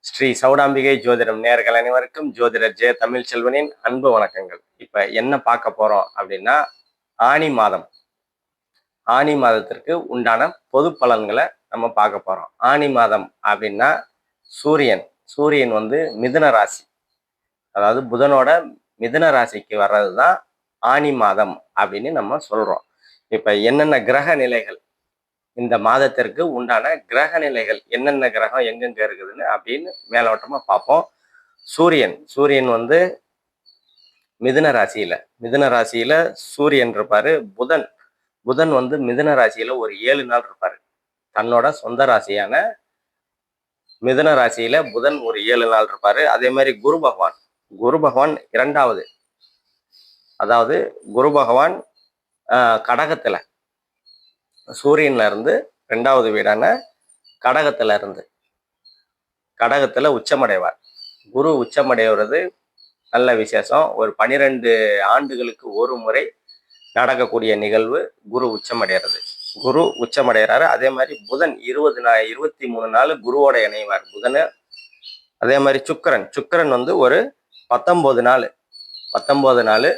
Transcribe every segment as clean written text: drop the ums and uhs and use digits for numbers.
ஸ்ரீ சௌடாம்பிகை ஜோதிடம் நேயர்கள் அனைவருக்கும் ஜோதிடர் ஜெய தமிழ் செல்வனின் அன்பு வணக்கங்கள். இப்ப என்ன பார்க்க போறோம் அப்படின்னா, ஆனி மாதம். ஆனி மாதத்திற்கு உண்டான பொது பலன்களை நம்ம பார்க்க போறோம். ஆனி மாதம் அப்படின்னா சூரியன் சூரியன் வந்து மிதுன ராசி, அதாவது புதனோட மிதுன ராசிக்கு வர்றதுதான் ஆனி மாதம் அப்படின்னு நம்ம சொல்றோம். இப்ப என்னென்ன கிரக நிலைகள், இந்த மாதத்திற்கு உண்டான கிரக நிலைகள் என்னென்ன கிரகம் எங்கெங்க இருக்குதுன்னு அப்படின்னு மேலோட்டமா பார்ப்போம். சூரியன் வந்து மிதுன ராசியில சூரியன் இருப்பாரு. புதன் வந்து மிதுன ராசியில ஒரு 7 நாள் இருப்பாரு. தன்னோட சொந்த ராசியான மிதுன ராசியில புதன் ஒரு 7 நாள் இருப்பாரு. அதே மாதிரி குரு பகவான் இரண்டாவது, அதாவது குரு பகவான் கடகத்துல, சூரியன்ல இருந்து 2வது வீடான கடகத்துல உச்சமடைவார். குரு உச்சமடைவது நல்ல விசேஷம். ஒரு 12 ஆண்டுகளுக்கு ஒரு முறை நடக்கக்கூடிய நிகழ்வு குரு உச்சமடைகிறாரு. அதே மாதிரி புதன் 23 நாள் குருவோட இணைவார் புதன். அதே மாதிரி சுக்கிரன் வந்து ஒரு 19 நாள்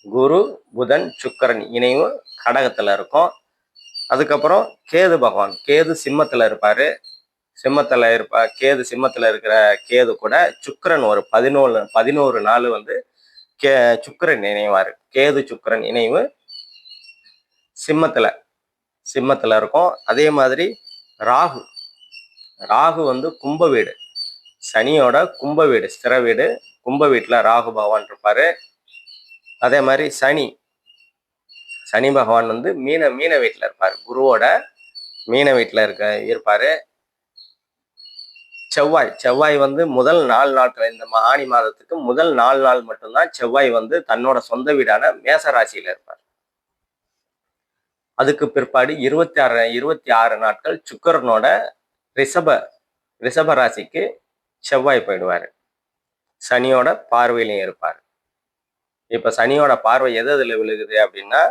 குரு புதன் சுக்கிரன் இணைவு கடகத்துல இருக்கும். அதுக்கப்புறம் கேது சிம்மத்துல இருப்பாரு. கேது சிம்மத்துல இருக்கிற கேது கூட சுக்கிரன் ஒரு 11 நாள் வந்து சுக்கிரன் இணைவாரு. கேது சுக்கிரன் இணைவு சிம்மத்துல இருக்கும். அதே மாதிரி ராகு வந்து கும்ப வீடு, சனியோட கும்ப வீடு, ஸ்திர வீடு, கும்ப வீட்டுல ராகு பகவான் இருப்பாரு. அதே மாதிரி சனி பகவான் வந்து மீன வீட்டுல இருப்பாரு. குருவோட மீன வீட்டுல இருப்பாரு. செவ்வாய் வந்து முதல் 4 நாட்கள், இந்த ஆனி மாதத்துக்கு முதல் 4 நாள் மட்டும்தான் செவ்வாய் வந்து தன்னோட சொந்த வீடான மேச ராசியில இருப்பார். அதுக்கு பிற்பாடு 26 நாட்கள் சுக்கிரனோட ரிஷப ராசிக்கு செவ்வாய் போயிடுவாரு. சனியோட பார்வையிலையும் இருப்பார். இப்ப சனியோட பார்வை எதுல விழுகுது அப்படின்னா,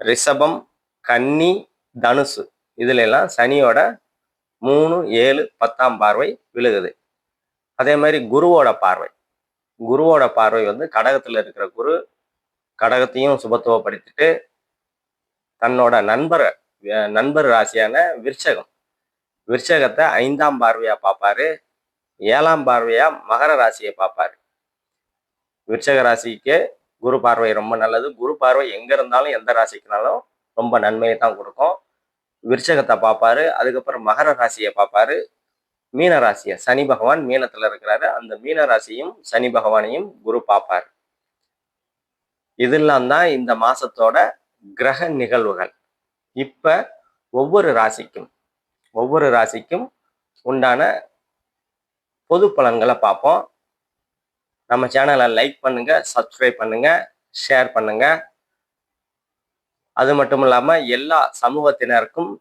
ரிஷபம், கன்னி, தனுசு, இதுல எல்லாம் சனியோட 3, 7, 10ஆம் பார்வை விழுகுது. அதே மாதிரி குருவோட பார்வை வந்து கடகத்துல இருக்கிற குரு கடகத்தையும் சுபத்துவப்படுத்திட்டு தன்னோட நண்பர் ராசியான விருச்சகத்தை 5ஆம் பார்வையா பார்ப்பாரு. 7ஆம் பார்வையா மகர ராசியை பார்ப்பாரு. விருச்சக ராசிக்கு குரு பார்வை ரொம்ப நல்லது. குரு பார்வை எங்க இருந்தாலும் எந்த ராசிக்குனாலும் ரொம்ப நன்மையை தான் கொடுக்கும். விருச்சகத்தை பார்ப்பாரு. அதுக்கப்புறம் மகர ராசியை பார்ப்பாரு. மீன ராசியை, சனி பகவான் மீனத்துல இருக்கிறாரு, அந்த மீன ராசியும் சனி பகவானையும் குரு பார்ப்பாரு. இதெல்லாம் தான் இந்த மாசத்தோட கிரக நிகழ்வுகள். இப்ப ஒவ்வொரு ராசிக்கும் உண்டான பொது பலன்களை பார்ப்போம். நம்ம சேனலை லைக் பண்ணுங்க, சப்ஸ்கிரைப் பண்ணுங்க, ஷேர் பண்ணுங்க. அது மட்டும் இல்லாம எல்லா சமூகத்தினருக்கும்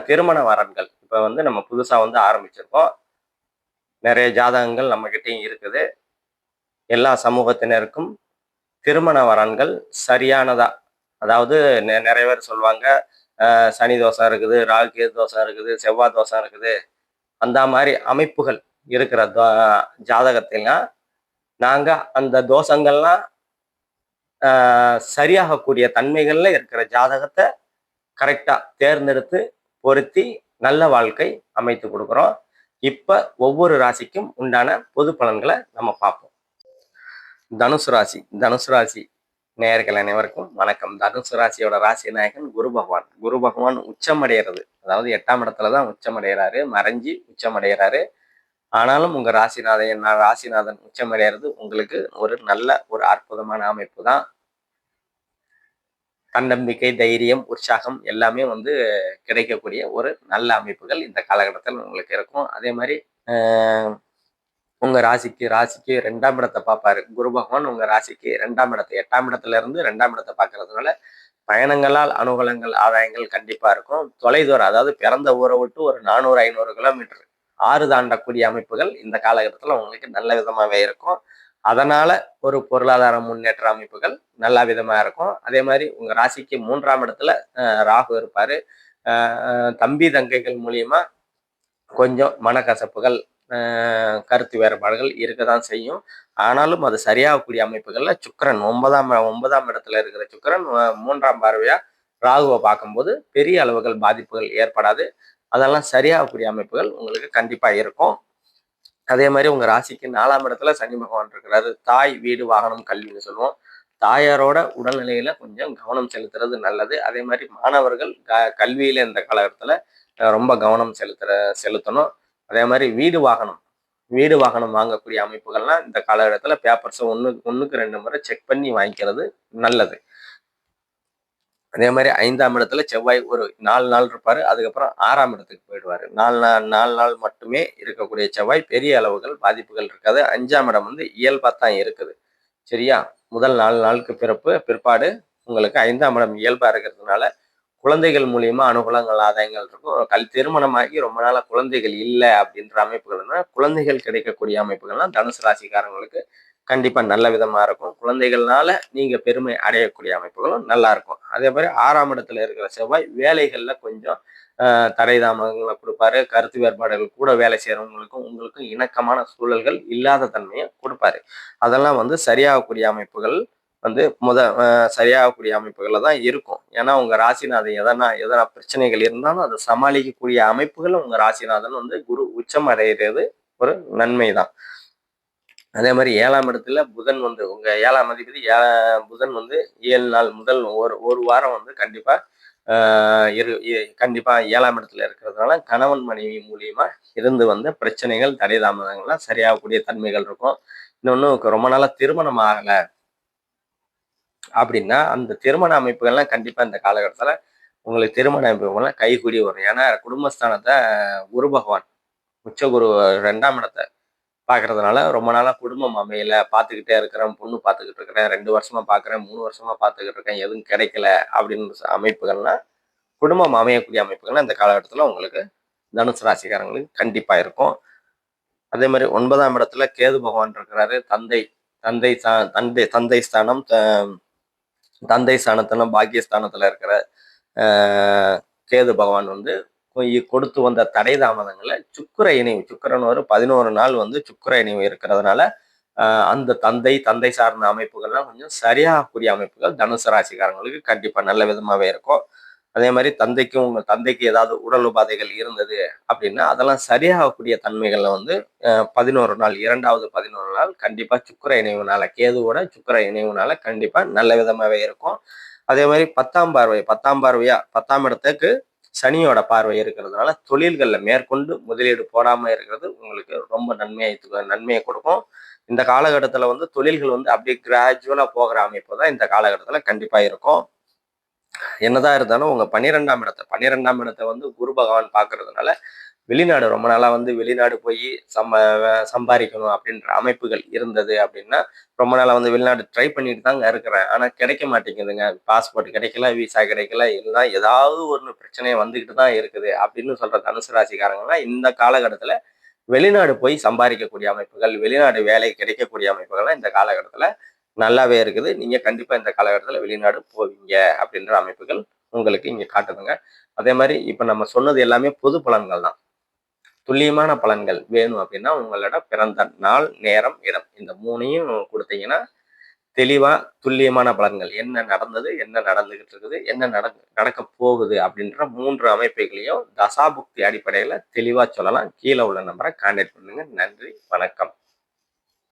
திருமண வரன்கள் இப்ப வந்து நம்ம புதுசா வந்து ஆரம்பிச்சிருக்கோம். நிறைய ஜாதகங்கள் நம்ம கிட்டையும் இருக்குது. எல்லா சமூகத்தினருக்கும் திருமண வரன்கள் சரியானதா, அதாவது நிறைய பேர் சொல்லுவாங்க சனி தோஷம் இருக்குது, ராகு கேது தோஷம் இருக்குது, செவ்வாய் தோஷம் இருக்குது, அந்த மாதிரி அமைப்புகள் இருக்கிற ஜாதகத்திலாம் நாங்க அந்த தோஷங்கள்லாம் சரியாகக்கூடிய தன்மைகள்ல இருக்கிற ஜாதகத்தை கரெக்டா தேர்ந்தெடுத்து பொருத்தி நல்ல வாழ்க்கை அமைத்து கொடுக்குறோம். இப்ப ஒவ்வொரு ராசிக்கும் உண்டான பொது பலன்களை நம்ம பார்ப்போம். தனுசு ராசி நேயர்கள் அனைவருக்கும் வணக்கம். தனுசு ராசியோட ராசி நாயகன் குரு பகவான் உச்சமடைகிறது, அதாவது 8ஆம் இடத்துலதான் உச்சமடைகிறாரு, மறைஞ்சி உச்சமடைகிறாரு. ஆனாலும் உங்க ராசிநாதன் உச்சமடைகிறது உங்களுக்கு ஒரு அற்புதமான அமைப்பு தான். தன்னம்பிக்கை, தைரியம், உற்சாகம் எல்லாமே வந்து கிடைக்கக்கூடிய ஒரு நல்ல அமைப்புகள் இந்த காலகட்டத்தில் உங்களுக்கு இருக்கும். அதே மாதிரி உங்க ராசிக்கு 2ஆம் இடத்தை பார்ப்பாரு குரு பகவான். உங்க ராசிக்கு 2ஆம் இடத்தை, 8ஆம் இடத்துல இருந்து 2ஆம் இடத்தை பார்க்கறதுனால பயணங்களால் அனுகூலங்கள், ஆதாயங்கள் கண்டிப்பா இருக்கும். தொலைதூரம், அதாவது பிறந்த ஊரை விட்டு ஒரு 400-500 கிலோமீட்டர் தாண்டக்கூடிய அமைப்புகள் இந்த காலகட்டத்தில் உங்களுக்கு நல்ல விதமாவே இருக்கும். அதனால ஒரு பொருளாதார முன்னேற்ற அமைப்புகள் நல்ல விதமா இருக்கும். அதே மாதிரி உங்க ராசிக்கு 3ஆம் இடத்துல ராகு இருப்பாரு. தம்பி தங்கைகள் மூலியமா கொஞ்சம் மனக்கசப்புகள், கருத்து வேறுபாடுகள் இருக்க தான் செய்யும். ஆனாலும் அது சரியாகக்கூடிய அமைப்புகள்ல சுக்கிரன் ஒன்பதாம் இடத்துல இருக்கிற சுக்கிரன் 3ஆம் பார்வையா ராகுவை பார்க்கும்போது பெரிய அளவுகள் பாதிப்புகள் ஏற்படாது. அதெல்லாம் சரியாகக்கூடிய அமைப்புகள் உங்களுக்கு கண்டிப்பா இருக்கும். அதே மாதிரி உங்க ராசிக்கு 4ஆம் இடத்துல சனி பகவான் இருக்கிறாரு. தாய், வீடு, வாகனம், கல்வின்னு சொல்லுவோம். தாயாரோட உடல்நிலையில கொஞ்சம் கவனம் செலுத்துறது நல்லது. அதே மாதிரி மாணவர்கள் கல்வியில இந்த காலகட்டத்துல ரொம்ப கவனம் செலுத்தணும். அதே மாதிரி வீடு வாகனம் வாங்கக்கூடிய அமைப்புகள்லாம் இந்த காலகட்டத்துல பேப்பர்ஸை ஒண்ணுக்கு 2 முறை செக் பண்ணி வாங்கிக்கிறது நல்லது. அதே மாதிரி 5ஆம் இடத்துல செவ்வாய் ஒரு 4 நாள் இருப்பாரு. அதுக்கப்புறம் 6ஆம் இடத்துக்கு போயிடுவாரு. 4 நாள் மட்டுமே இருக்கக்கூடிய செவ்வாய் பெரிய அளவுகள் பாதிப்புகள் இருக்காது. 5ஆம் இடம் வந்து இயல்பா தான் இருக்குது. சரியா? முதல் 4 நாளுக்கு பிற்பாடு உங்களுக்கு 5ஆம் இடம் இயல்பா இருக்கிறதுனால குழந்தைகள் மூலியமா அனுகூலங்கள், ஆதாயங்கள் இருக்கும். திருமணமாகி ரொம்ப நாளா குழந்தைகள் இல்ல அப்படின்ற அமைப்புகள்னா, குழந்தைகள் கிடைக்கக்கூடிய அமைப்புகள்லாம் தனுசு ராசிக்காரங்களுக்கு கண்டிப்பா நல்ல விதமா இருக்கும். குழந்தைகள்னால நீங்க பெருமை அடையக்கூடிய அமைப்புகளும் நல்லா இருக்கும். அதே மாதிரி 6ஆம் இடத்துல இருக்கிற செவ்வாய் வேலைகள்ல கொஞ்சம் தடை தாமதங்களை கொடுப்பாரு. கருத்து வேறுபாடுகள் கூட வேலை செய்யறவங்களுக்கும் உங்களுக்கும் இணக்கமான சூழல்கள் இல்லாத தன்மையை கொடுப்பாரு. அதெல்லாம் வந்து சரியாகக்கூடிய அமைப்புகள் வந்து சரியாகக்கூடிய அமைப்புகள்ல தான் இருக்கும். ஏன்னா உங்க ராசிநாதன் எதனா பிரச்சனைகள் இருந்தாலும் அதை சமாளிக்கக்கூடிய அமைப்புகள் உங்க ராசிநாதன் வந்து குரு உச்சம் அடைகிறது ஒரு நன்மை தான். அதே மாதிரி 7ஆம் இடத்துல புதன் வந்து உங்க 7ஆம் அதிபதி புதன் வந்து 7 நாள் முதல் ஒரு வாரம் வந்து கண்டிப்பா கண்டிப்பா 7ஆம் இடத்துல இருக்கிறதுனால கணவன் மனைவி மூலியமா இருந்து வந்த பிரச்சனைகள், தடை தாமதங்கள்லாம் சரியாகக்கூடிய தன்மைகள் இருக்கும். இன்னொன்னு ரொம்ப நாளா திருமணம் ஆகல அப்படின்னா அந்த திருமண அமைப்புகள்லாம் கண்டிப்பா இந்த காலகட்டத்துல உங்களுக்கு திருமண அமைப்புகள்லாம் கைகூடி வரும். ஏன்னா குடும்பஸ்தானத்தை குரு பகவான் உச்ச குரு 2ஆம் இடத்தை பார்க்கறதுனால ரொம்ப நாளா குடும்பம் அமையல, பார்த்துக்கிட்டே இருக்கிறேன், பொண்ணு பார்த்துக்கிட்டு இருக்கிறேன், 2 வருஷமா பார்க்குறேன், 3 வருஷமா பார்த்துக்கிட்டு இருக்கேன், எதுவும் கிடைக்கல அப்படின்னு அமைப்புகள்லாம் குடும்பம் அமையக்கூடிய அமைப்புகள்லாம் இந்த காலகட்டத்தில் உங்களுக்கு தனுசு ராசிக்காரங்களுக்கு கண்டிப்பா இருக்கும். அதே மாதிரி 9ஆம் இடத்துல கேது பகவான் இருக்கிறாரு. தந்தை தந்தை ஸ்தானம், தந்தை ஸ்தானத்துல பாக்கியஸ்தானத்துல இருக்கிற கேது பகவான் வந்து கொடுத்து வந்த தடை தாமதங்களை சுக்கிரன் ஒரு 11 நாள் வந்து சுக்கிர இணைவு இருக்கிறதுனால அந்த தந்தை சார்ந்த அமைப்புகள்லாம் கொஞ்சம் சரியாகக்கூடிய அமைப்புகள் தனுசு ராசிக்காரங்களுக்கு கண்டிப்பா நல்ல விதமாவே இருக்கும். அதே மாதிரி உங்க தந்தைக்கு ஏதாவது உடல் உபாதைகள் இருந்தது அப்படின்னா அதெல்லாம் சரியாகக்கூடிய தன்மைகள்ல வந்து 11 நாள் 11 நாள் கண்டிப்பா சுக்கிர இணைவுனால கேதுவோட சுக்கிர இணைவுனால கண்டிப்பா நல்ல விதமாவே இருக்கும். அதே மாதிரி 10ஆம் இடத்துக்கு சனியோட பார்வை இருக்கிறதுனால தொழில்கள்ல மேற்கொண்டு முதலீடு போடாம இருக்கிறது உங்களுக்கு ரொம்ப நன்மையை கொடுக்கும். இந்த காலகட்டத்துல வந்து தொழில்கள் வந்து அப்படியே கிராஜுவலா போகிற அமைப்பு தான் இந்த காலகட்டத்துல கண்டிப்பா இருக்கும். என்னதான் இருந்தாலும் உங்க 12ஆம் இடத்தை வந்து குரு பகவான் பார்க்கறதுனால வெளிநாடு ரொம்ப நாளா வந்து வெளிநாடு போய் சம்பாதிக்கணும் அப்படின்ற அமைப்புகள் இருந்தது அப்படின்னா ரொம்ப நாளா வந்து வெளிநாடு ட்ரை பண்ணிட்டு தாங்க இருக்கிறேன். ஆனா கிடைக்க மாட்டேங்குதுங்க. பாஸ்போர்ட் கிடைக்கல, விசா கிடைக்கல, இல்லைன்னா ஏதாவது ஒரு பிரச்சனை வந்துகிட்டு தான் இருக்குது அப்படின்னு சொல்ற தனுசு ராசிக்காரங்கலாம் இந்த காலகட்டத்துல வெளிநாடு போய் சம்பாதிக்கக்கூடிய அமைப்புகள், வெளிநாடு வேலை கிடைக்கக்கூடிய அமைப்புகள்லாம் இந்த காலகட்டத்துல நல்லாவே இருக்குது. நீங்க கண்டிப்பா இந்த காலகட்டத்துல வெளிநாடு போவீங்க அப்படின்ற அமைப்புகள் உங்களுக்கு இங்க காட்டுதுங்க. அதே மாதிரி இப்ப நம்ம சொன்னது எல்லாமே பொது பலன்கள் தான். துல்லியமான பலன்கள் வேணும் அப்படின்னா உங்களோட பிறந்த நாள், நேரம், இடம் இந்த 3யும் கொடுத்தீங்கன்னா தெளிவா துல்லியமான பலன்கள் என்ன நடந்தது, என்ன நடந்துகிட்டு இருக்குது, என்ன நடக்க போகுது அப்படின்ற 3 அமைப்புகளையும் தசாபுக்தி அடிப்படையில தெளிவா சொல்லலாம். கீழே உள்ள நம்பரை கான்டாக்ட் பண்ணுங்க. நன்றி, வணக்கம்.